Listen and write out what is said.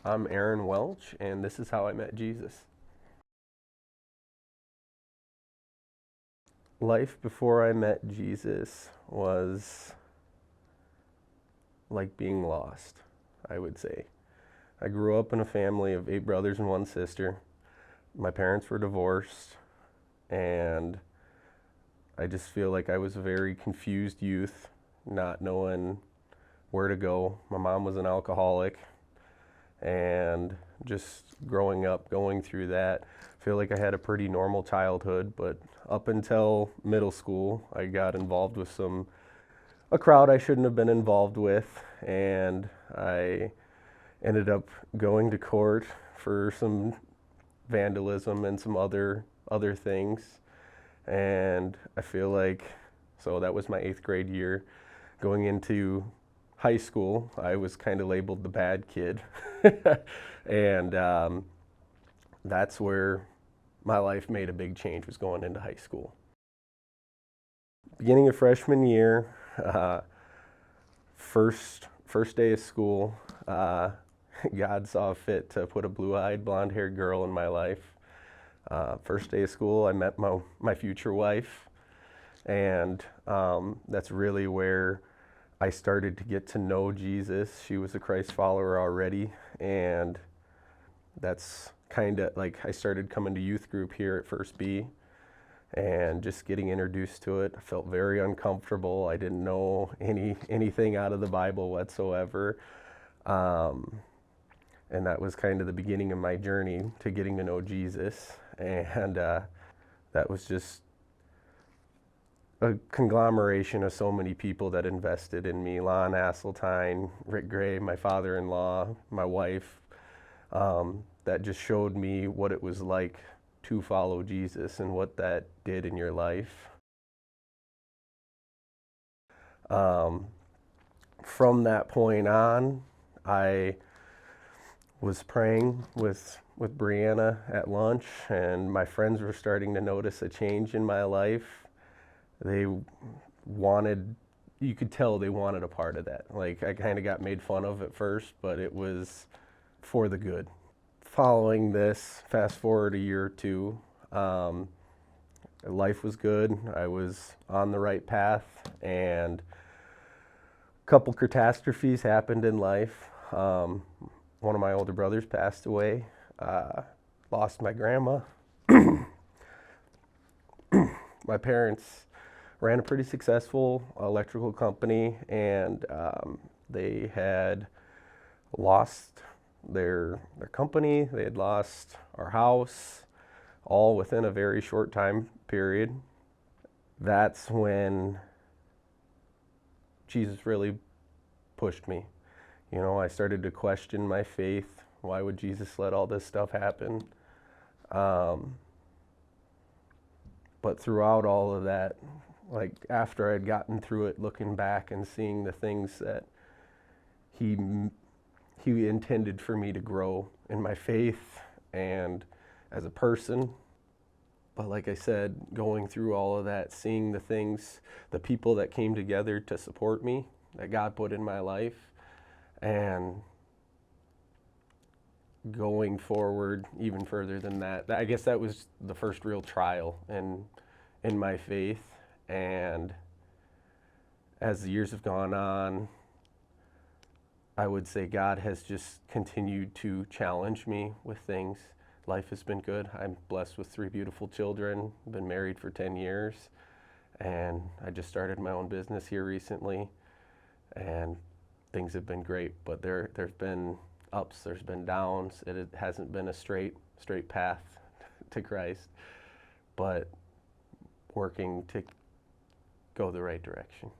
I'm Aaron Welch, and this is how I met Jesus. Life before I met Jesus was like being lost, I would say. I grew up in a family of 8 brothers and 1 sister. My parents were divorced, and I just feel like I was a very confused youth, not knowing where to go. My mom was an alcoholic, and just growing up, going through that, I feel like I had a pretty normal childhood, but up until middle school, I got involved with a crowd I shouldn't have been involved with, and I ended up going to court for some vandalism and some other things. And I feel like, so that was my 8th grade year. Going into high school, I was kind of labeled the bad kid. And that's where my life made a big change, was going into high school. Beginning of freshman year, uh, first day of school, God saw fit to put a blue-eyed, blonde-haired girl in my life. First day of school, I met my future wife, and that's really where I started to get to know Jesus. She was a Christ follower already, and that's kind of like I started coming to youth group here at First B and just getting introduced to it. I felt very uncomfortable. I didn't know anything out of the Bible whatsoever. And that was kind of the beginning of my journey to getting to know Jesus. And that was just a conglomeration of so many people that invested in me. Lon Asseltine, Rick Gray, my father-in-law, my wife, that just showed me what it was like to follow Jesus and what that did in your life. From that point on, I was praying with Brianna at lunch, and my friends were starting to notice a change in my life. They wanted, you could tell they wanted a part of that. Like, I kind of got made fun of at first, but it was for the good. Following this, fast forward a year or two, life was good. I was on the right path, and a couple catastrophes happened in life. One of my older brothers passed away. Lost my grandma. My parents ran a pretty successful electrical company, and they had lost their company. They had lost our house, all within a very short time period. That's when Jesus really pushed me. You know, I started to question my faith. Why would Jesus let all this stuff happen? But throughout all of that, like after I'd gotten through it, looking back and seeing the things that he intended for me to grow in my faith and as a person. But like I said, going through all of that, seeing the things, the people that came together to support me, that God put in my life, and going forward even further than that. I guess that was the first real trial in my faith. And as the years have gone on, I would say God has just continued to challenge me with things. Life has been good. I'm blessed with 3 beautiful children. I've been married for 10 years, and I just started my own business here recently, and things have been great. But there's been ups, there's been downs. It hasn't been a straight path to Christ, but working to go the right direction.